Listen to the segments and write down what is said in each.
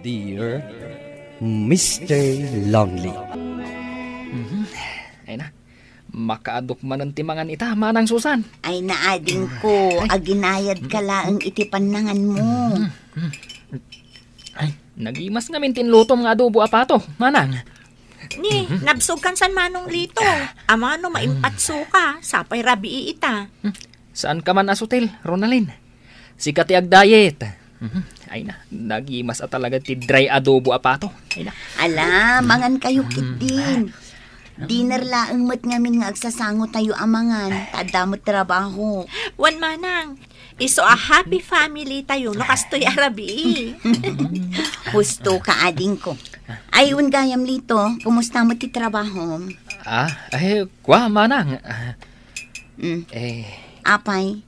Dear Mr. Longley. Ay na, makaadok man ang timangan ita, manang Susan. Ay naading ko, aginayad ka lang iti panangan mo. Ay, nagimas nga mintinlutom nga adobo apato, manang. Ni, nabsog kan san manong lito. Amano maimpatso ka, sapay rabi ita. Saan ka man asutil, Ronalyn? Sikat ag diet. Ay na, nagimas talaga ti dry adobo apato. Ay na. Ala, mangan kayo kit din. Dinner laang mat ngamin nga agsasango tayo amangan. Tadamot trabaho. Wan manang, iso a happy family tayo, no kastoy arabi. Husto ka ading ko. Ayun gayam lito, kumusta mo ti trabaho? Kwa manang. Apay,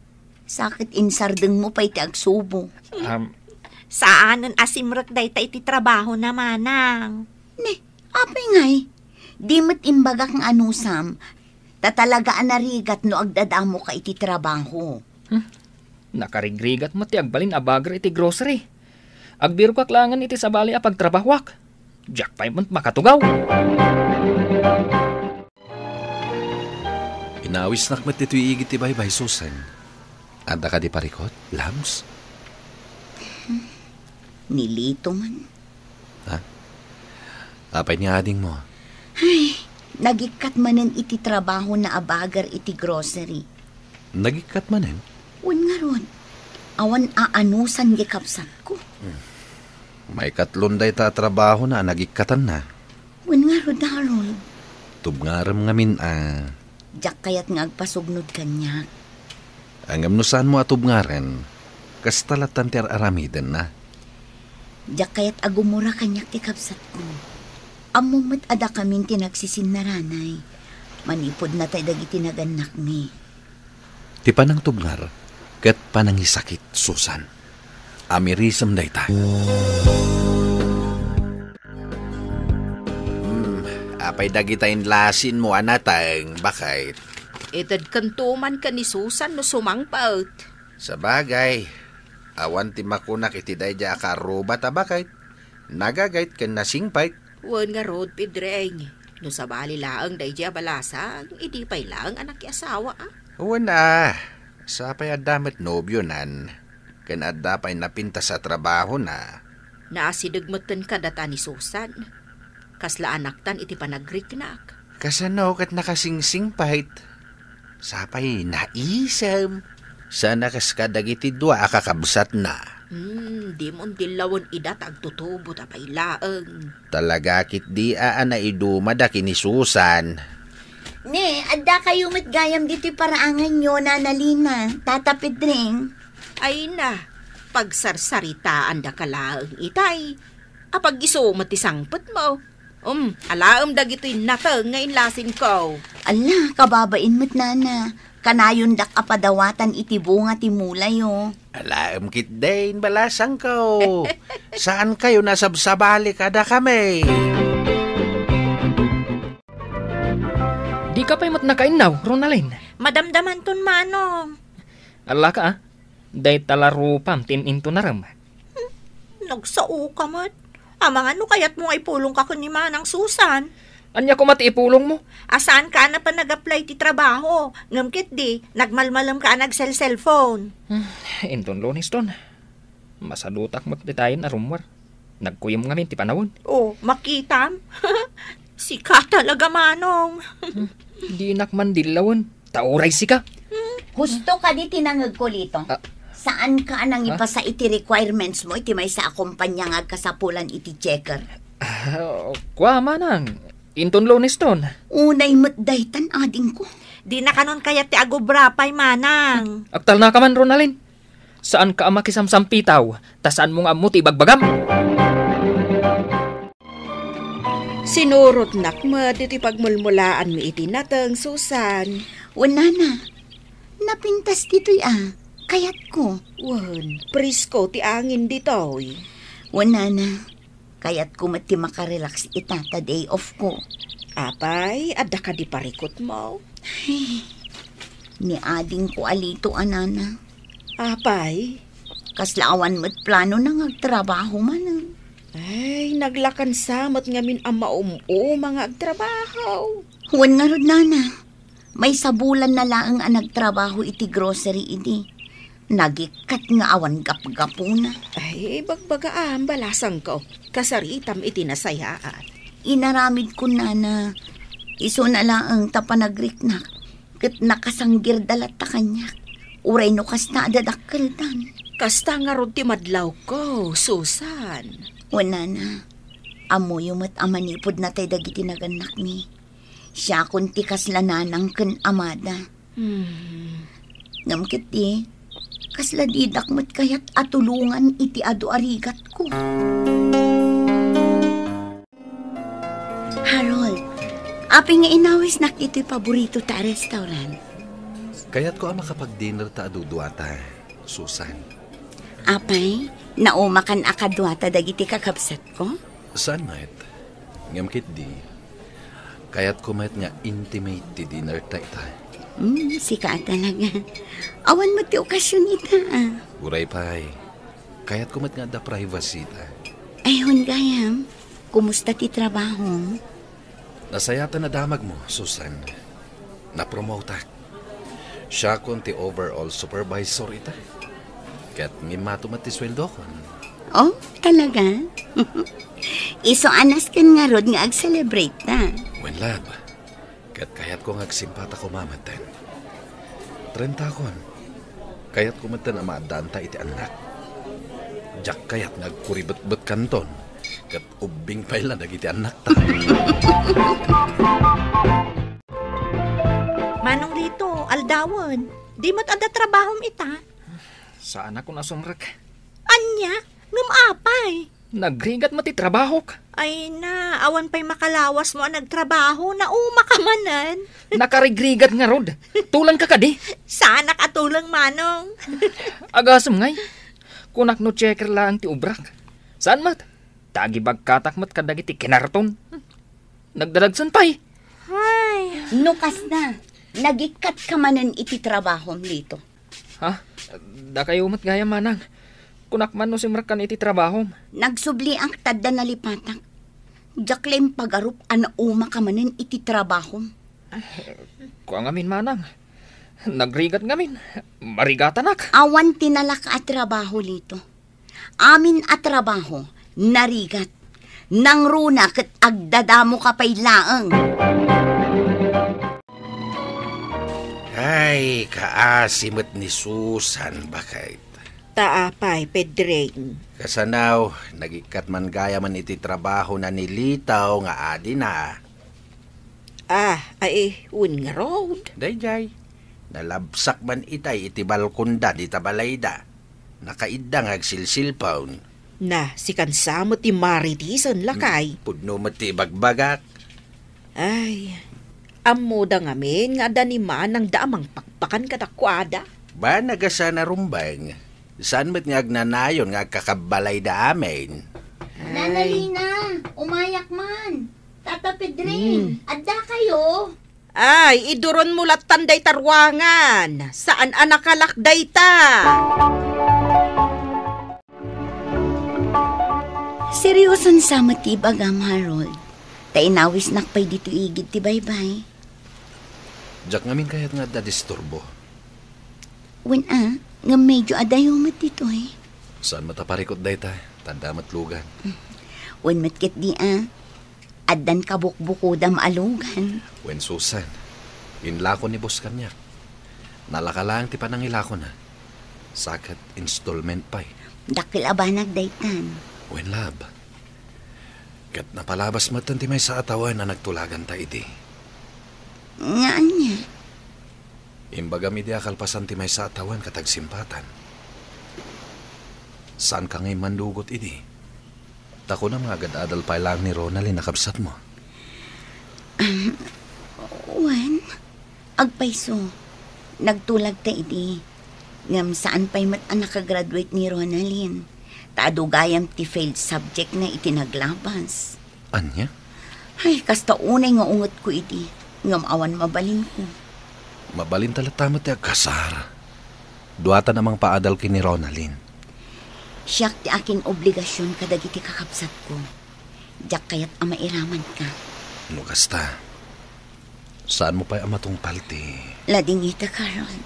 sakit insardeng mo pa iti agsubo. Saanan asimrek day ta iti trabaho na manang. Ne, apay ngay. Di mo't imbaga kang anusam. Tatalagaan na rigat no agdadamo ka iti trabaho. Nakarigrigat mo ti agbalin abagar iti grocery. Agbiro kaklangan iti sabali a pagtrabahwak. Jack pa yung makatugaw. Inawis nakmat ito iigit ti baybay, Susan. Anda ka di parikot, Lams? Nilito man. Ha? Apay ni ading mo? Ay, nagikat manen iti trabaho na abagar iti grocery. Nagikat manen? Wan nga ron. Awan aanusan gikapsat ko. May katlonday ta trabaho na nagikatan na. Wan nga ron daron. Tubngaram ngamin Diyak kayat nga agpasugnod kanya. Ang amnusan mo atubngaren, kastalatan ti aramiden na. Diyak kayat agumura kanya ti kapsat ko. Amumat ada kamin tinagsisin na ranay. Manipod na tayo dagi tinaganak ni. Ti panang tubngar, kat panangisakit, Susan. Amirisam day ta. Apay dagitayin lasin mo anatang, bakit? Edad kantuman ka ni Susan no sumangpaut. Sa bagay, awan ti makunak iti dayja akaruba ta bakit? Nagagait ken nasingpait. Wan nga road pidreng. No sabali laang dayja balasang, idi pay lang anak ki asawa Wan na, sapay adamet nobyo nan. Ken adda pay napinta sa trabaho na. Naasidagmatan ka data ni Susan. Kasla anaktan iti panagriknak. Kasano kat nakasingsingpait. Sapay naisam. Sana kas kadagiti dua akakabsat na. Di mo dilawan idat agtutubo tapay laang. Talaga kit di na idumada kini Susan. Ne, adda kayo matgayam dito paraangan nyo na nalina. Tatapid ring. Ay na, pagsarsaritaan da ka laang itay. Apag iso matisangpot mo. Alaam dagito'y natang ngayon lasin ko. Ala, kababain mo't nana. Kanayon dak apadawatan iti bunga ti mulay Alaam kit din balasang ko. Saan kayo nasabsabali kada kami? Di ka pa'y mat nakainaw, Ronalyn. Madamdaman ton manong. Ala ka day talarupam tininto na ram. Nagsao ka mat. Amang ano kayat mo ay pulong ka kun ni Manang Susan? Anya ko mati ipulong mo? Asaan ka na pa nag-apply ti trabaho? Ngamkit di, nagmalmalam ka nag-cellphone. Inton lonis ton. Masalutak mo't detayin na rumwar. Nagkuyom ngamin ti panawon. Makitam? Sika talaga manong. Di nakman dilawan. Tauray sika. Gusto ka di tinangag ko lito. Saan ka nang ipasa iti requirements mo iti may sa akumpanya nga kasapulan iti checker? Kwa manang. Inton lonis ton. Unay matdaytan ading ko. Di na kanon kaya ti agobrapay manang. Aktal na ka man, Ronalyn. Saan ka makisamsampitaw? Tasaan mo nga mo ti bagbagam? Sinurot nakmat iti pagmulmulaan mi iti natang Susan. Wala na. Napintas dito'y kayat ko. Wan, prisko ti angin ditoy. Wala na. Kayat ko mati makarelax itata day off ko. Apay, adda ka di parikot mo. Ni ading ko alito anana. Apay? Kaslaawan mo't plano na ngagtrabaho man. Ay, naglakan samot ngamin ang mga agtrabaho. Huwan nga rod, nana. May sabulan na laang ang nagtrabaho iti grocery ini. Nagikat nga awan gap-gapuna. Ay, bagbagaan, balasang ko. Kasaritam iti nasayaan. Inaramid ko, nana. Iso na laang tapanagrik na. Kat nakasanggir dalat ta kanya. Uray no kas na adadakkel dan. Kasta nga ron ti madlaw ko, Susan. Wana na. Amoy umat amanipod na tayo dagiti naganak ni. Siya kunti kaslananang ken amada. Ngamkit di, kasla didakmat kayat atulungan iti adu arigat ko. Harold, api nga inawis nak iti paborito ta restaurant. Kaya't ko ang makapag-dinner ta aduduata, Susan. Apay, naumakan akadwata dagiti kakabsat ko? Saan mait? Ngamkit di. Kaya't ko mait nga intimate ti dinner ta ita. Sika talaga. Awan mo ti okasyon ita. Uray pa'y. Kaya't ko mait nga da privacy ta. Ayun gayam, kumusta ti trabaho? Nasayata na damag mo, Susan. Na-promote. Siya kon ti overall supervisor ita. Kaya't ngimato mati sweldo kon. Oh, talaga? Iso anas kan nga rod nga ag-celebrate na. When lab, kaya't ko ngagsimpata ko mamatan. 30 kon. Kaya't kumatan ang maadanta iti anak. Diyak kaya't ngagkuribet-bet kanton. Kat ubing pailan iti anak ta. Manong Lito, aldawan. Di mo't ada trabahom ita. Saan ako nasumrak? Anya, apay. Nagrigat mati trabaho ka. Ay na, awan pa'y makalawas mo ang nagtrabaho na umakamanan. Nakarigrigat nga rod. Tulang ka kadi. Sana katulang, Manong. Agasam ngay. Kunak no checker lang ti ubrak. Saan mat? Tagi bagkatak mat kadagiti kinarton. Nagdalagsan pa'y. Ay. Nukas na. Nagikat ka manan iti trabahom dito. Ha? Da kayo mat gaya manang. Kunak man no simrakan iti trabaho. Nagsubli ang tadda na lipatak. Jaklem pagarup ana uma ka manan iti trabaho. Kuang amin manang. Nagrigat ngamin. Marigatanak. Awan tinalak at trabaho lito. Amin at trabaho, narigat. Nang runa kat agdadamo ka pa'y laang. Ay, kaasimot ni Susan bakit? Taapay, Pedring. Kasanaw, nagikat man gaya man iti trabaho na nilitaw nga adi na. Un nga road. Dayjay, nalabsak man itay iti balkonda di tabalayda. Nakaidda nga agsilsilpawn. Na, si kansamo ti maritisan lakay. Pudno mo ti bagbagak. Ay, amuda ngamin nga daniman ang daamang pakpakan katakwada. Ba nagasana rumbang? Saan mo't nga agnanayon nga kakabalay da amin? Nanalina, umayak man. Tata Pedring, adda kayo. Ay, iduron mo tanday tarwangan. Saan anak kalakday ta? Seryosan sa matibagam, Harold. Tainawis nakpay dito igid ti baybay. Diyak ngamin kaya't nga da-disturbo. Nga medyo adayo mat dito eh. Saan mataparikot day ta? Tanda matlugan. Wen matkit di addan kabukbukudam alugan. Wen Susan, inlako ni boss kanya. Nalakalang ti panangilako na. Sakat installment pa'y. Dakil abanag daytan. Wen lab. Kat napalabas matan ti may sa atawan na nagtulagan ta iti. Nga anya. Imbaga mi di akalpasan ti may sa atawan katagsimpatan. Saan ka ngay mandugot iti? Tako na mga agad-adal pa lang ni Ronald nakabsat mo. Wen, agpayso. Nagtulag ta iti. Ngam saan pa'y mat anak ka-graduate ni Ronaldin. Taadugayam ti failed subject na itinaglabas. Anya? Ay, kasta unay nga ungot ko iti. Ngam awan mabalin ko. Mabalin talatama ti agkasar. Duata namang paadal ki ni Ronaldin. Siyak ti akin obligasyon kadagiti kakabsat ko. Jak kayat amairaman ka. No kasta. Saan mo pa'y amatong palti? Lading ita, Carol.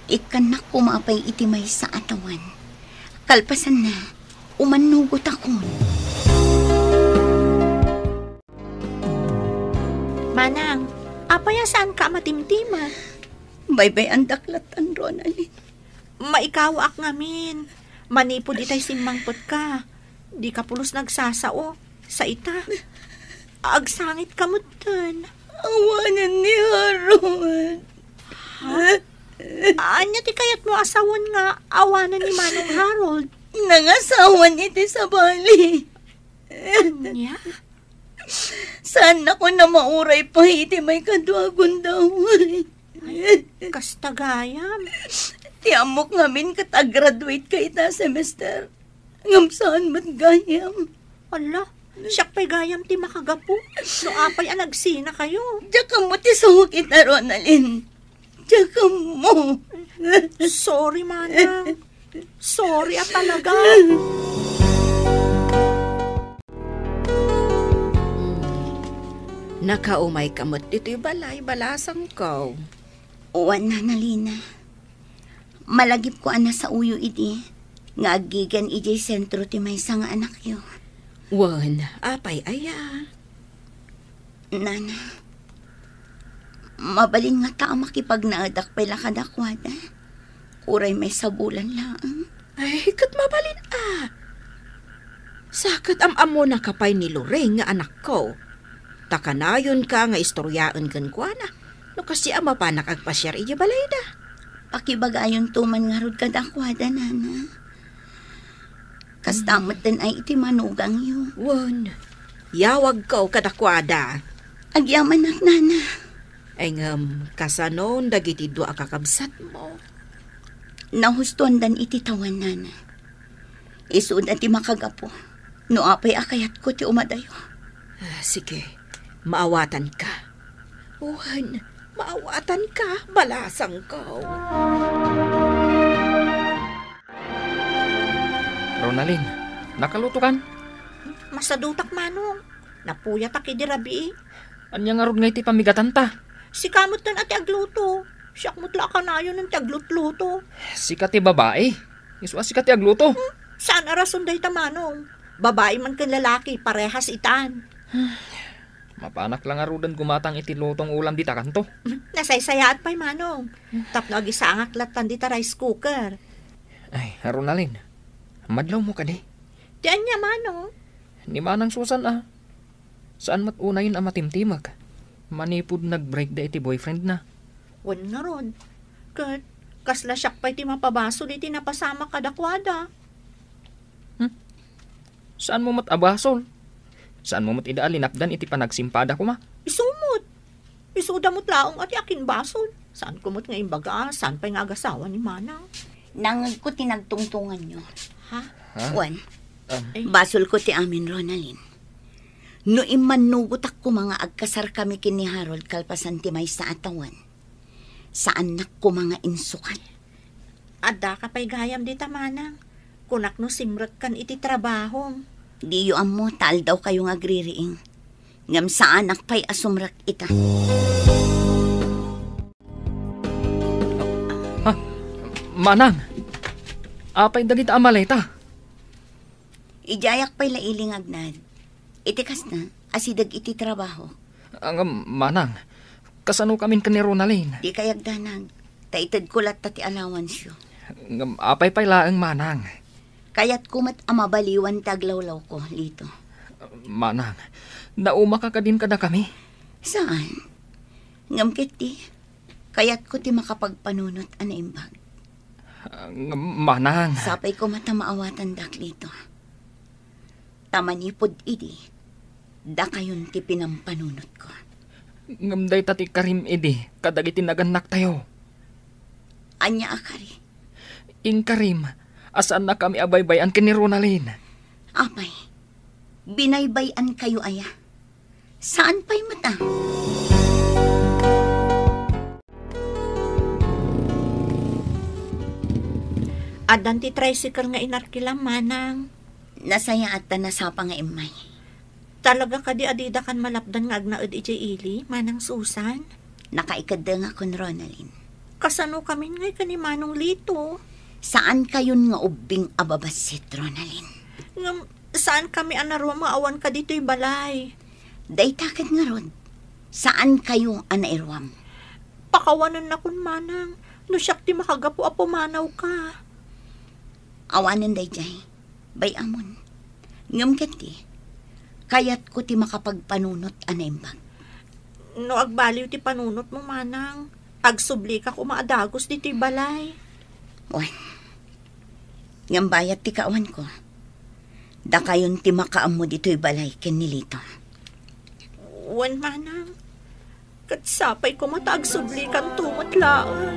Ikanak kumapay iti may sa atawan. Kalpasan na, umanugot ako. Manang, apaya saan ka matimtima? Baybay ang daklatan, Ronaldin. Maikawa ak ngamin. Manipod itay simmangpot ka. Di ka pulos nagsasao. Sa ita. Agsangit ka mo dun. Awanan ni Harold. Anya ti kayat mo asawan nga awanan ni Manong Harold. Nangasawan iti sa bali. Anya? Saan ako na mauray pa iti may kadwagon daw. Kastagayam. Ti amok ngamin katagraduate ka ita semester. Ngam saan mat gayam. Ala, siyak pa'y gayam ti makagapo. No apay anagsina kayo. Diyan mo ti suhok ita, Ronaldin. Diyan mo. Sorry, Manang. Sorry at talaga. Nakaumay kamot dito'y balay, balasang ko. Uwan na, Nalina. Malagip ko ana sa uyo iti. Nga agigan iti sentro ti may nga anak yo. Wan, apay aya. Nana, mabalin nga ta makipagnaadak pala kadakwada. Uray may sabulan lang. Ay, kat mabalin Sakat am-amo na kapay ni Loreng nga anak ko. Takanayon ka nga istoryaan kan kwa na. No kasi ama pa nakagpasyar iya balay da. Pakibagayon tuman nga rod kadakwada, Nana. Kastamot din ay iti manugang yo. Wan, yawag ko kadakwada. Agyaman ak, Nana. Ay kasanon dagiti dua kakabsat mo. Nahustuan dan iti tawan, Nana. Isud at ti makagapo. No apay akayat ko ti umadayo. Sige, maawatan ka. Wan, maawatan ka, balasang ko. Ronaldin, nakaluto kan? Masadutak manong. Napuyat aki di rabi. Anya nga rod nga iti pamigatan ta. Si kamot tan ati agluto. Siyak mutla ka na yun ng taglut-luto. Sikat ti babae. Iswa sikat ti agluto. Saan arason day tamanong? Babae man kan lalaki, parehas itan. Mapanak lang arudan gumatang iti lutong ulam di takanto. Nasaysayaat pa'y manong. Tapno agi sa angaklatan di ta rice cooker. Ay, Ronaldin. Madlaw mo ka di. Diyan niya manong. Ni manang Susan Saan mat unayin ang matimtimag? Manipod nag-break da iti boyfriend na. Wan nga ron. Kat, kasla siyak pa'y ti mapabaso di tinapasama kadakwada. Saan mo mat abasol? Saan mo mat idaalinakdan iti panagsimpada ko ma? Isumot. Isudamot laong at yakin basol. Saan kumot nga imbaga, saan pa'y nga agasawa ni manang. Nangag ko tinagtungtungan nyo. Ha? Wan, basol ko ti amin, Ronaldin. No imanugutak ko mga agkasar kami kini Harold kalpasan ti may sa atawan. Saan nak ko mga insukat. Ada ka pa'y gayam di tamanang. Kunak no simrek kan iti trabaho. Di yu mo, tal daw kayong agririing. Ngam sa anak pa'y asumrak ita. Manang! Apay dagit amaleta. Ijayak pa'y lailing agnad. Itikas na, asidag iti trabaho. Ang manang, kasano kamin ka ni Ronaldin? Di kayag danag. Taitad kulat tati allowance yo. Apay pa'y laang manang. Kaya't kumat amabaliwan taglawlaw ko, Lito. Manang, nauma ka din kada kami. Saan? Ngam kiti. Kaya't ko ti makapagpanunot anaimbag. Manang. Sapay ko matamaawatan dak, Lito. Tamanipod idi. Da kayon ti pinampanunot ko. Ngamday tati karim idi, kadagiti naganak tayo. Anya akari. In karim, asaan na kami abaybayan kini Ronaldin? Apay, binaybayan kayo aya. Saan pa'y mata? Adan ti tricycle nga inarkilam, manang. Nasaya at nasapa nga imay. Talaga ka di adida kan malapdan nga agnaud ijay ili, manang Susan? Nakaikada nga kun Ronaldin. Kasano kami ngay kanimanong Lito? Saan kayon nga ubing ababasit, Ronaldin? Saan kami anarwa maawan ka dito'y balay? Day takit nga ron. Saan kayo anairwam? Pakawanan na kun manang. No siyak ti makagapo apo manaw ka. Awanan day jay. Bay amon. Ngam kati. Kayat ko ti makapagpanunot anaimbag. No agbaliw ti panunot mo manang. Agsubli ka kumaadagos dito'y balay. Wan. Ngam bayat ti kawan ko. Da kayon ti makaam mo dito'y balay ken nilito. Wan manang. Katsapay ko matagsubli kang tumatlaan.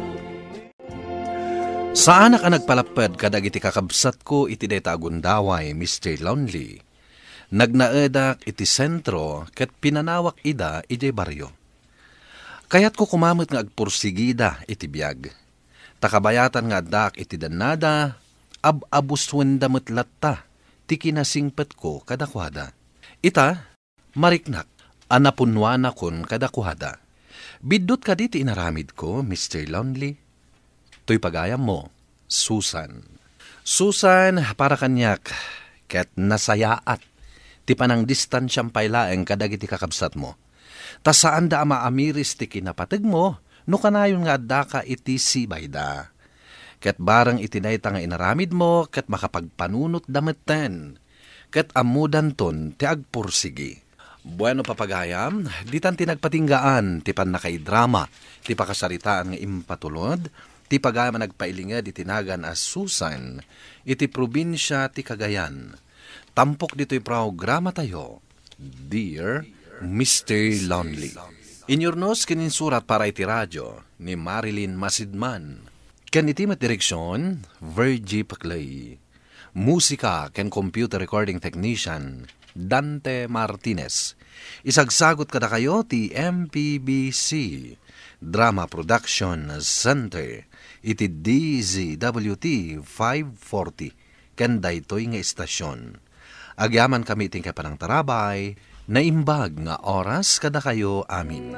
Saan ka nagpalapad kadag iti kakabsat ko iti deta agundaway, Mr. Lonely? Nagnaedak iti sentro ket pinanawak ida iti baryo. Kayat ko kumamot nga agpursigida iti biyag. Takabayatan nga adak iti danada, abuswen damot latta, ti kinasingpet ko kadakwada. Ita, mariknak, anapunwana kon kadakwada. Bidot ka diti inaramid ko, Mr. Lonely. To'y pagayam mo, Susan. Susan, para kanyak, ket nasayaat, ti panang distansyang pailaeng kadag iti kakabsat mo. Ta saan da maamiris ti kinapateg mo, no kanayon nga adda ka iti sibay da. Ket barang itinayta nga inaramid mo, ket makapagpanunot dametten, ket amudan ton ti agpursigi. Bueno papagayam, ditan tinagpatinggaan, ti pan nakaidrama, ti pakasaritaan nga impatulod, ti pagayam nagpailingad itinagan as Susan, iti probinsya ti Cagayan. Tampok dito'y programa tayo, Dear Mr. Lonely. Inyornos kininsurat para iti radyo ni Marilyn Masidman. Ken iti met direksyon, Virgie Paclay. Musika ken computer recording technician, Dante Martinez. Isagsagot kada kayo ti MPBC Drama Production Center iti DZWT 540 ken daytoy nga istasyon. Agyaman kami iting kapanang tarabay na imbag nga oras kada kayo amin.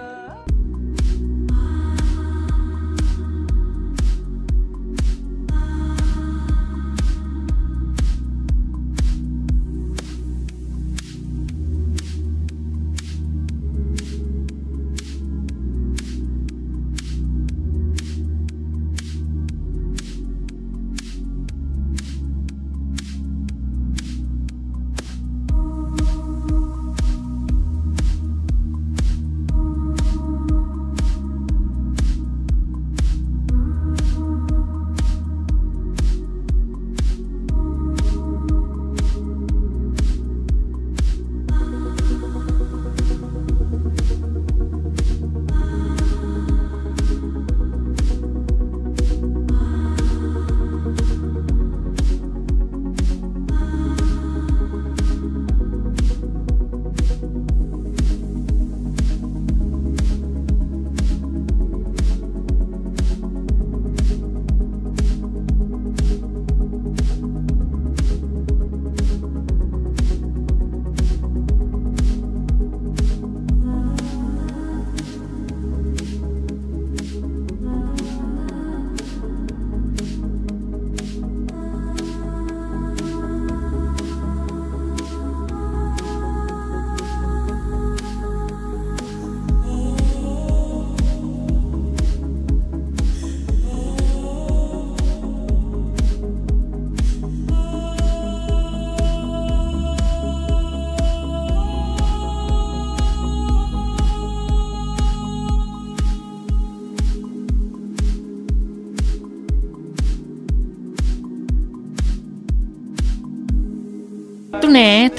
Tunet,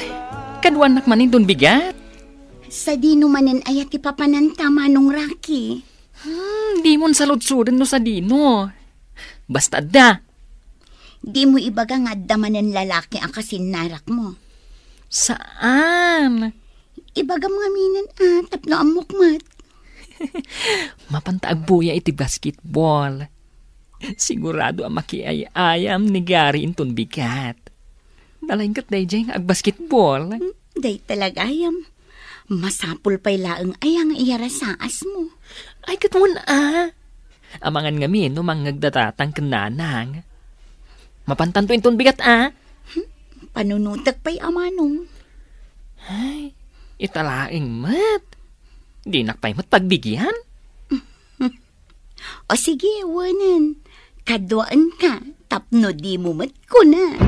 kadwan nak manin dun bigat. Sa dino manen ayat ipapananta manong Rocky. Di mon salud-sudan no sa dino. Basta da. Di mo ibaga nga damanen lalaki ang kasinarak mo. Saan? Ibaga mga minan tapno amok mat. Mapantaag buya iti basketball. Sigurado ang makiayam ni Gary inton bigat. Nalaingkat day jay nga ag-basketball. Day talaga ayam. Masapul pa'y laang ayang iyara saas mo. Ay, katmun Amangan nga min, no mangagdatatang kananang. Mapantan to inton bigat Panunutak pa'y amanong. Ay, italaing mat. Di nakpay mat pagbigyan. O sige, wanan. Kadwaan ka. Tapno di mo mat ko na.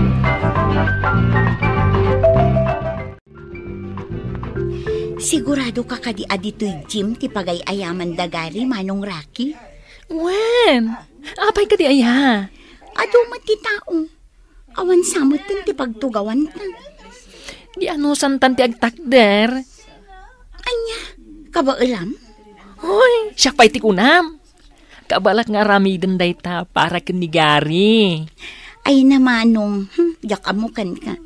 Sigurado ka kadi adito'y gym ti pagay-ayaman da Gary, Manong Rocky? Wen, apay ka di aya. Ado mati tao. Awan samot ti pagtugawan ta. Di ano santan ti agtakder. Anya, kabailam? Hoy, siya pa'y tikunam. Kabalak nga ramiden day ta para kanigari. Ay namanong, yakamukan ka.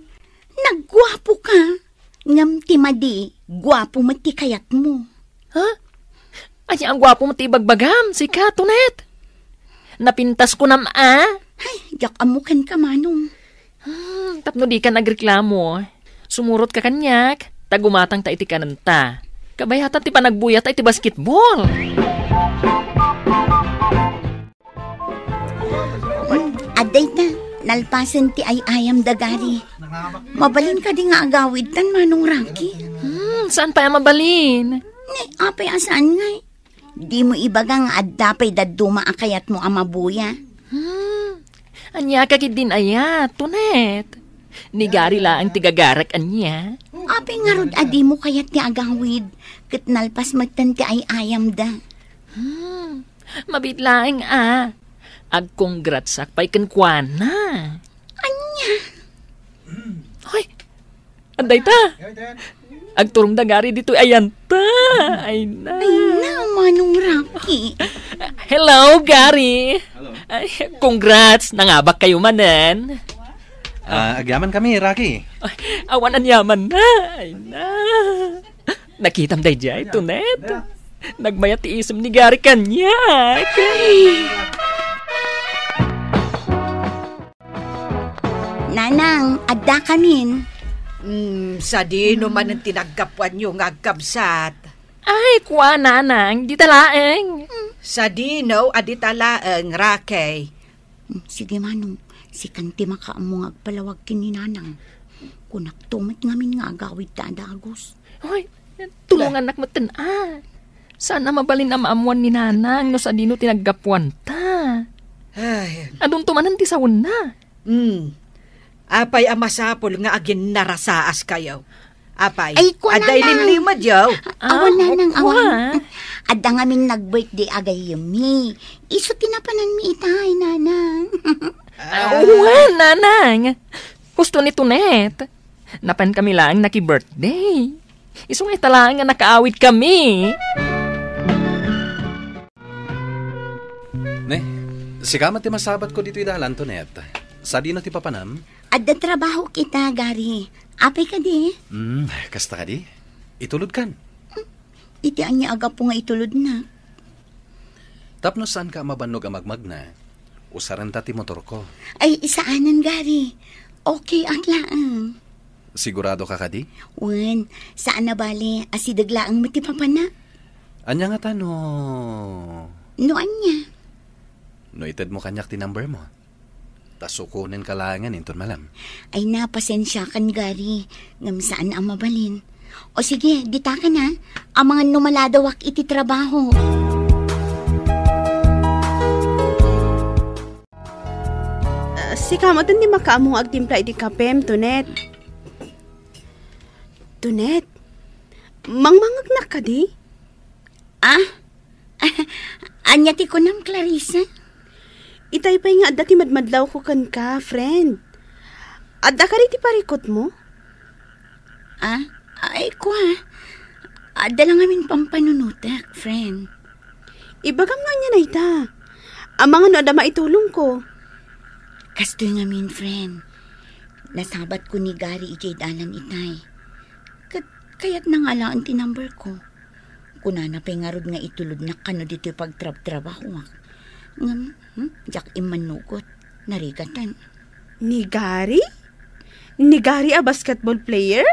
Naggwapo ka. Ngam ti madi, gwapo mati kayat mo. Ha? Ay, ang gwapo mo ti bagbagam, si Katunet. Napintas ko Ay, yakamukan ka, Manong. Tapno di ka nagreklamo. Sumurot ka kanyak, tagumatang ta iti kananta. Kabayatan ti panagbuyat ay ti basketball. Aday ta, nalpasan ti ay ayam da Gary. Mabalin ka di nga agawid tan, Manong Rocky. Saan pa mabalin? Ni, apay asaan nga. Di mo ibagang addapay daduma akayat mo amabuya. Anya kakid din aya, Tunet. Ni Gary la ang tigagarak anya. Apay nga rod adi mo kayat ti agawid. Kat nalpas magtan ti ay ayam da. Mabitlaing Ag-congrats pa'y kankwana. Anya? Hoy, anday ta. Agturong da Gary dito ayan ta. Ay na, Manong Rocky. Hello, Gary. Hello. Ay, congrats. Nangabak kayo manen. Agyaman kami, Rocky. Ay, awan ang yaman na. Ay na. Nakitam day jay, Tunet. Nagmayat iisam ni Gary kanya. Nanang, adda kamin. Sa di naman ang tinagkapuan nyo nga agkabsat. Ay, kuwa nanang, di talaeng. Sa di no, aditalaang Rakay. Sige, Manong. Si Kanti makaamong agpalawag kini Nanang. Kunak tumat ngamin nga agawid ta adagos. Hoy, tulungan nak matan Sana mabalin na maamuan ni Nanang no sa dino tinaggapuan ta. Ay. Adun tumanan ti sawon na. Apay amasapol nga agin narasaas kayo. Apay, Ay, kuwa aday Nanang. limlimad yaw. Awan Nanang, kuwa. awan. Adda ngamin nag-birthday agay yumi. Iso tinapanan mi itay, Nanang. Uwan, Nanang. Gusto ni Tunet. Napan kami lang naki-birthday. Isong italaan nga nakaawit kami. Ne, sikamat ti masabat ko dito idalan, Tonet. Sa di na ti papanam? Adda trabaho kita, Gary. Apay ka di. Kasta ka di? Itulod kan. Iti anya aga po nga itulod na. Tapno saan ka mabanog ang magmag na? Usaran ta ti motor ko. Ay, isaanan, Gary. Okay, aklaan. Sigurado ka kadi? Wen, saan na bali? Asidaglaang matipapana. Anya nga tano? Noan niya. No ited mo kanyak ti number mo. Tasukunin kalangan inton malam. Ay napasensya kan, Gary. Ngam saan ang mabalin. O sige, dita ka na. Ang mga numaladawak iti trabaho. Si kamatan di makaamong agtimpla iti kapem, Tunet. Tunet, mangmangag na ka di? Anya ti ko ng Clarissa? Itay pa nga adda ti madmadlaw ko kan ka, friend. Adda ka rin ti parikot mo? Ay ko Adda lang amin pampanunutak, friend. Ibagam nga niya na ita. Ang mga no adda maitulong ko. Kastoy ngamin, friend. Nasabat ko ni Gary ijay dalan itay. Kaya't nangalaan ti number ko. Kunana pa'y nga rod nga itulod na kano dito pagtrab-trabaho. Jak imanugot. Narigatan. Ni Gary? Ni Gary a basketball player?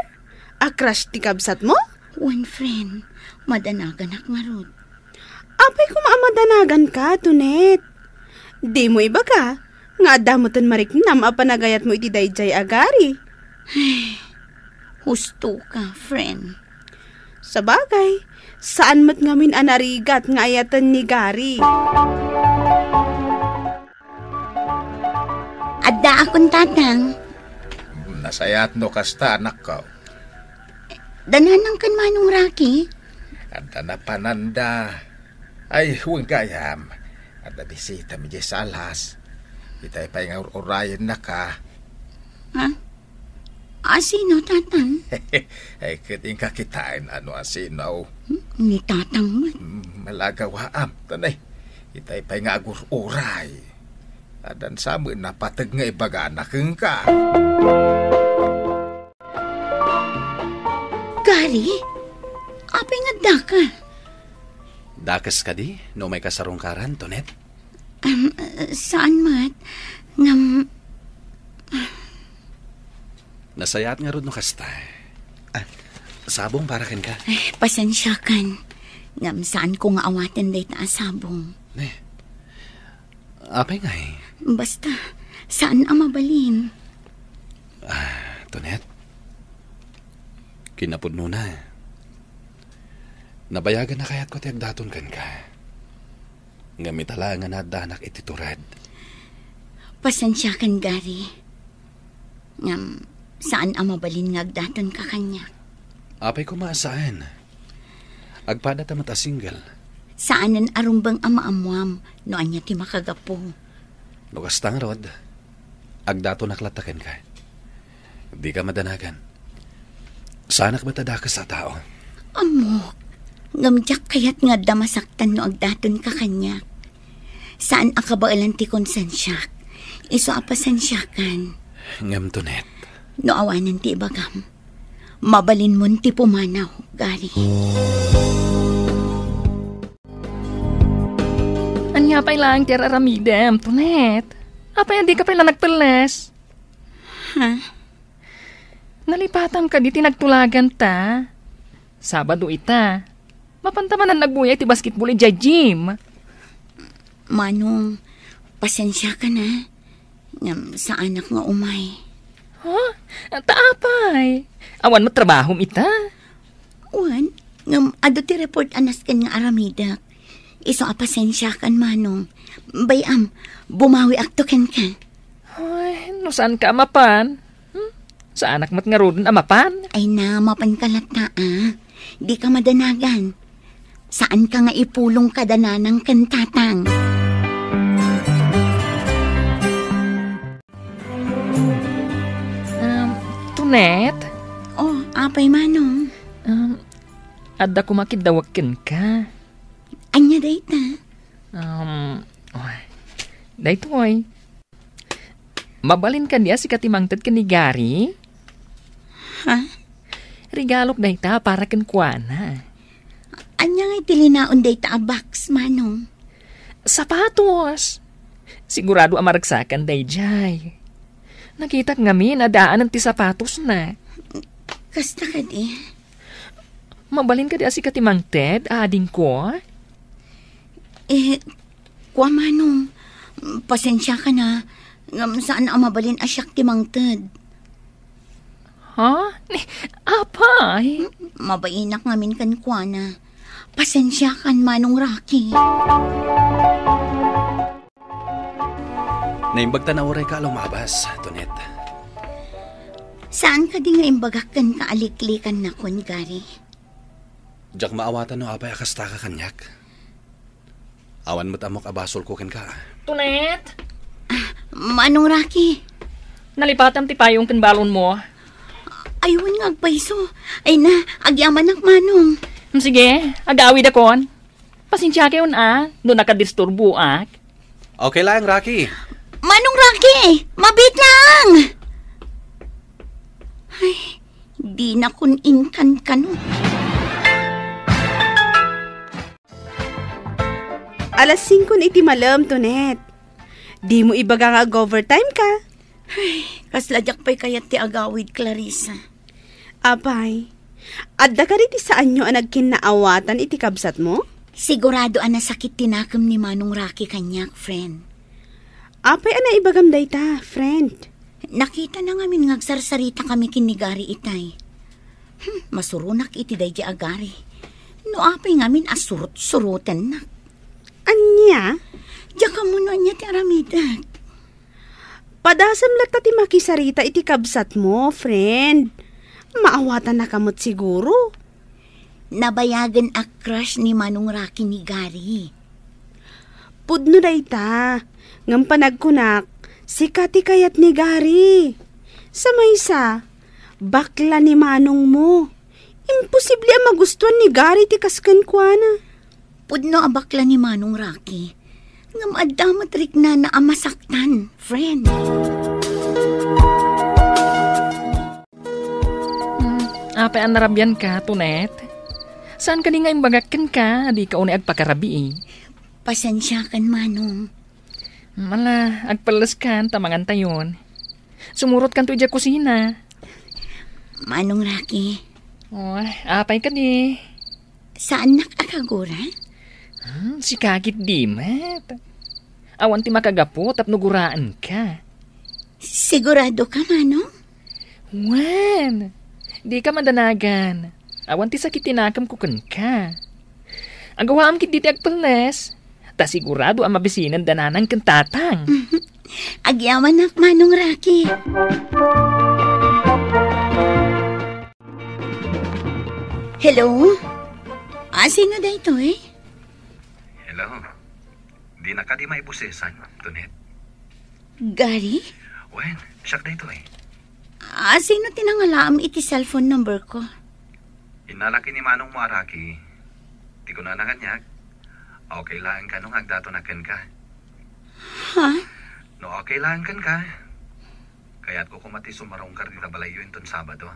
A crush ti kabsat mo? One friend. Madanagan ak marod. Apay kumamadanagan ka, Tunet. Di mo iba ka. Nga damutan mariknam a panagayat mo iti dayjay a Gary. Husto ka, friend. Sa bagay, saan mo't ngamin anarigat nga ayatan ni Gary? Adda akong tatang. Nasayat no kasta anak ko. Dananang kan Manong Rocky. Ada na pananda. Ay, huwag gayam. Ada bisita mi sa alas. Itay pa yung urayan na ka. Ha? Asino, tatang? Ay, kiting kakitain ano asinaw. Ni tatang mo. Malagawaam. Tanay. Itay pa yung agur-uray. Adan sama na patag nga ibaga anak ka. Gary? Apay nga da ka? Dakas ka di? No may kasarungkaran, Tonet? Saan mat? Nasayat nga ron no kasta. Sabong para kin ka. Pasensya kan. Ngam saan ko nga awatin day ta asabong. Apay nga eh. Basta, saan ang mabalin? Tonet, kinapod mo na. Nabayagan na kaya't ko tiyag daton kan ka. Ngamitala nga nadanak ititurad. Pasensya kan, Gary. Ngam, saan ang mabalin ngagdaton ka kanya? Apay ko maasaan. Agpada tamat a single. Saanan arumbang ama-amwam no anya ti makagapo. Lukas tang rod. Agdato naklatakan ka. Di ka madanagan. Sanak matadakas sa tao. Amok, ngamjak kayat nga damasaktan no agdaton ka kanya. Saan akabaalan ti konsensyak? Iso apasensyakan. Ngam Tonet. No awanan ti ibagam. Mabalin mon ti pumanaw, Gary. Anya pa'y lang tiyar aramidem, Tonet. Apay hindi ka pa'y nagpeles. Ha? Nalipatam ka di tinagtulagan ta. Sabado ita. Mapantaman ang nagbuyay ti basketball ijay gym. Manong, pasensya ka na. Ngam sa anak nga umay. Huh? Taapay. Awan mo trabahom ita. Wan, ngam ado ti report anas kan nga aramidak. Iso apasensya kan, Manong. Bayam, bumawi akto ken ka. Ay, no saan ka amapan? Sa anak mo't nga rodon amapan? Ay na, mapan kalata Di ka madanagan. Saan ka nga ipulong kadananang kan tatang? Tonet? Oh, apay, Manong. Adda kumakidawagkin ka. Anya dayta? Daytoy. Mabalin ka niya si katimangtad ka ni Gary? Ha? Regalok dayta para kan kuana. Anya nga itilinaon dayta a box, Manong? Sapatos. Sigurado amaragsakan dayjay. Nakita ngamin adaan ng ti sapatos na. Kasta ka di? Mabalin ka di si katimangtad, ading ko? Kwa, Manong. Pasensya ka na. Saan ang mabalin asyak timangtad? Ha? Apay? Mabainak ngamin kan kwa na. Pasensya kan, Manong Rocky. Naimbagta na oray ka lumabas, Tonet. Saan ka di nga imbagak kan kaaliklikan na kon, Gary? Diyak maawatan no apay akasta ka kanyak. Awan mo't amok abasol ko ken ka. Tonet? Manong Rocky. Nalipatam ti payong kan balon mo. Ayun nga agpaiso. Ay na, agyaman ak, Manong. Sige, agawi da kon. Pasensya kayo doon nakadisturbo ak. Okay lang, Rocky. Manong Rocky, mabit lang! Ay, di na kun inkan kanu. Alas 5 na iti malam, Tonet. Di mo ibaga nga overtime ka. Kasladyak pa'y kayat ti agawid, Clarissa. Apay, adda ka rin ti saan nyo ang nagkinaawatan iti kabsat mo? Sigurado ang nasakit tinakam ni Manong Rocky kanyak, friend. Apay, ana ibagam day ta, friend. Nakita na ngamin ngagsarsarita kami kinigari itay. Masurunak iti day di agari. No apay ngamin asurut-surutan na. Anya? Diya ka muna niya ti aramidak. Padasam lata ti makisarita iti kabsat mo, friend. Maawatan na kamot siguro. Nabayagan a crush ni Manong Rocky ni Gary. Pudno day ta. Ngam panagkunak, si Kati kayat ni Gary. Sa maysa, bakla ni Manong mo. Imposible ang magustuhan ni Gary ti kaskan kwa na. Pudno a bakla ni Manong Rocky. Ngam addamat rik na naamasaktan, friend. Apay ang narabyan ka, Tonet? Saan ka di nga imbagakin ka? Di ka unay agpakarabi eh. Pasensya kan, Manong. Mala, agpalas kan, tamangan tayon. Sumurot kan to dya kusina. Manong Rocky, Oh, apay ka di. saan nakakagura? Si kakit di, mat. Awan ti makagapo, tapnuguraan ka. Sigurado ka, Manong? Wan, di ka madanagan. Awan ti sakit tinakam kukan ka. Ang gawaam kit di ti agpalas. Ta sigurado ang mabisinan dananang kantatang. Agyaman nak, Manong Rocky. Hello? Sino da ito eh? Hello. Di na ka di maibusesan, Tonet. Gary? Wen, siyak na ito eh. Sino tinangalaam iti cellphone number ko? Inalaki ni Manong Maraki. Di ko na nakanyag. Okay lang ka nung agdato na ken ka. Ha? No okay lang kan ka. Kaya't ko kumati sumarong kar di tabalayo inton Sabado.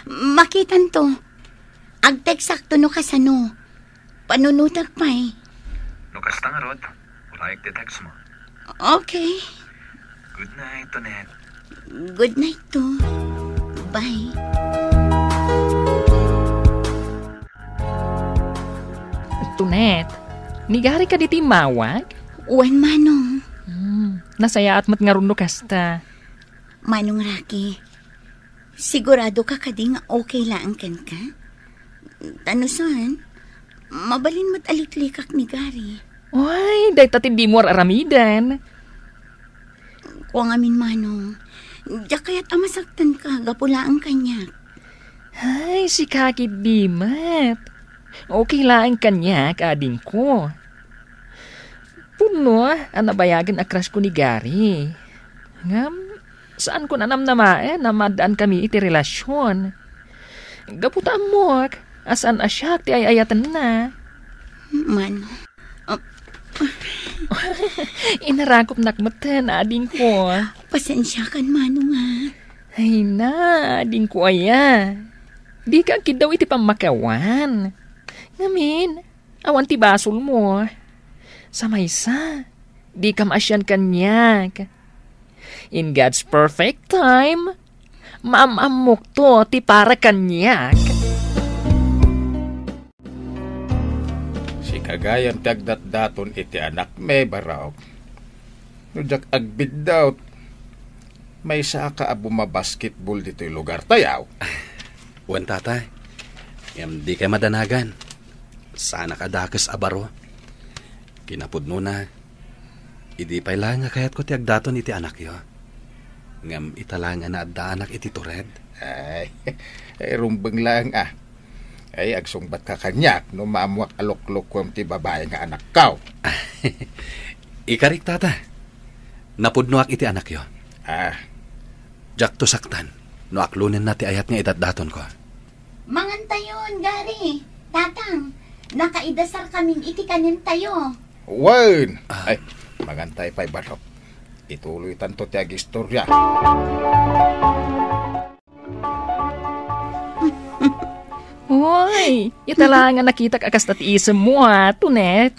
Makitan to. Agteksakto no kasano. Panunutag pa eh. No kasta nga rod. Like the text mo. Okay. Good night, Tonet. Good night to. Bye. Tonet, nigari ka diti mawag? Uwan, Manong. Nasaya at mat nga rundo kasta. Manong Rocky, sigurado ka kading okay lang kan ka? Tanusan, Mabalin mat aliklikak ni Gary. Uy, day tatin di mo aramidan. Kuang amin manong. Diyak kaya't amasaktan ka, gapulaan kanya. Ay, si Kaki Dimat. Okay lang kanya, kaading ko. Puno, anabayagan akras ko ni Gary. Ngam, saan ko nanam na madaan kami iti relasyon. Gaputaan mo, asan asyak ti ayayatan na. Manong. Inarakop nakmatan, ading ko. Pasensya kan, manong ha. Ay na, ading ko aya. Di ka daw iti pamakawan. Ngamin, awan ti basol mo. Sa maysa, di ka maasyan kanyak. In God's perfect time, maamamok to ti para kanyak. Si kagayam ti agdat-daton iti anak me baraw. Nujak agbid daw. May sa ka bumabasketball dito yung lugar tayaw. Wan tatay, di ka madanagan. Sana ka dakas abaro. Kinapudno na. Idi pa lang nga kayat ko ti agdaton iti anak yo. Ngam italangan na adda anak iti tured. Ay rumbeng lang ah. Ay agsungbat ka kanyak no maamuak alok-lokwam ti babae nga anak kaw. Ikarik tata. Napudnoak iti anak yo. Jak to saktan. No aklunin na ti ayat nga idatdaton ko. Mangantayon, Gary. Tatang, nakaidasar kaming iti kanin tayo. Wan! Ay, magantay pa'y barok. Ituloy tanto ti agistorya. Hoy, italangan nakita ka akas tatiisem mo ha, Tunet.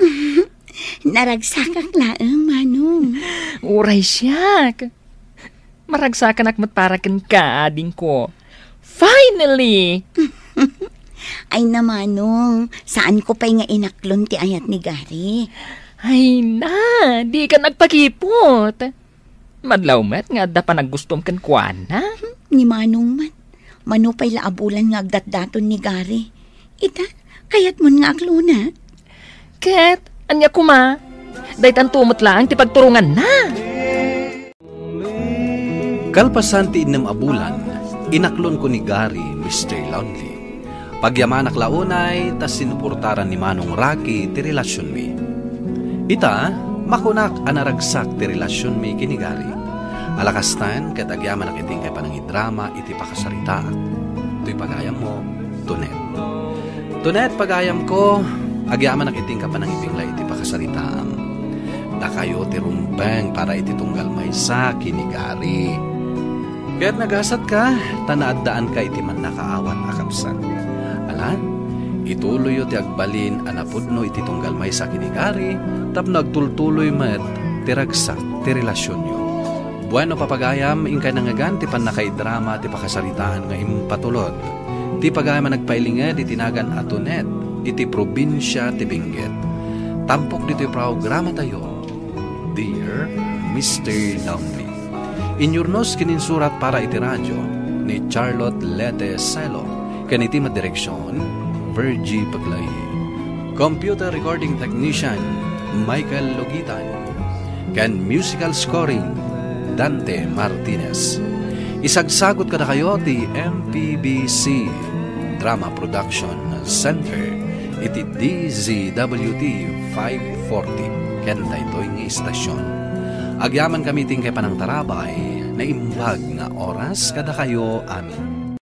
Naragsak laeng, manong. Uray siyak. Maragsakan akmat parakan ka, ading ko. Finally! Ay na, manong. Saan ko pa'y nga inaklon ti ayat ni Gary? Ay na, di ka nagpakipot. Madlaw met nga da pa naggustom kan kuana. Ni manong man. Mano pa'y laabulan nga agdat-daton ni Gary. Ita, kayat mo nga aklona. Ket, anya kuma. Daytan tumot lang ti pagturungan na. Kalpasan ti inem abulan, inaklon ko ni Gary, Mr. Lonely. Pagyamanak launay, tas sinuportaran ni Manong Rocky ti relasyon mi. Ita, makunak anaragsak ti relasyon mi kini Gary. Alakastan, ket agyamanak iting kay panangidrama iti pakasaritaak. To'y pagayam mo, Tunet. Tunet, pagayam ko, agyamanak iting kapanangipingla iti pakasaritaam. Da kayo ti rumbeng para iti tunggal maysa kini Gary. Kaya't nagasat ka, tanaadaan ka iti man nakaawat akapsan. Ala, ituloy yo ti agbalin anapudno iti tunggal maysa kini Gary, tapno agtultuloy met ti ragsak ti relasyon yo. Bueno papagayam, ingkay nangagan ti pan nakaidrama ti pakasaritaan nga impatulod. Ti pagayam nagpailinged iti nagan Atunet, iti probinsya ti Benguet. Tampok dito yung programa tayo, Dear Mr. Lonely. Inyurnos kininsurat para iti radyo ni Charlotte Lete Selo, kaniti madireksyon, Virgie Paglay. Computer recording technician, Michael Logitan. Kan musical scoring, Dante Martinez. Isagsagot ka na kayo ti MPBC Drama Production Center iti DZWT 540 kenda ito'y nga istasyon. Agyaman kami ting kay panang tarabay na imbag nga oras kada kayo amin.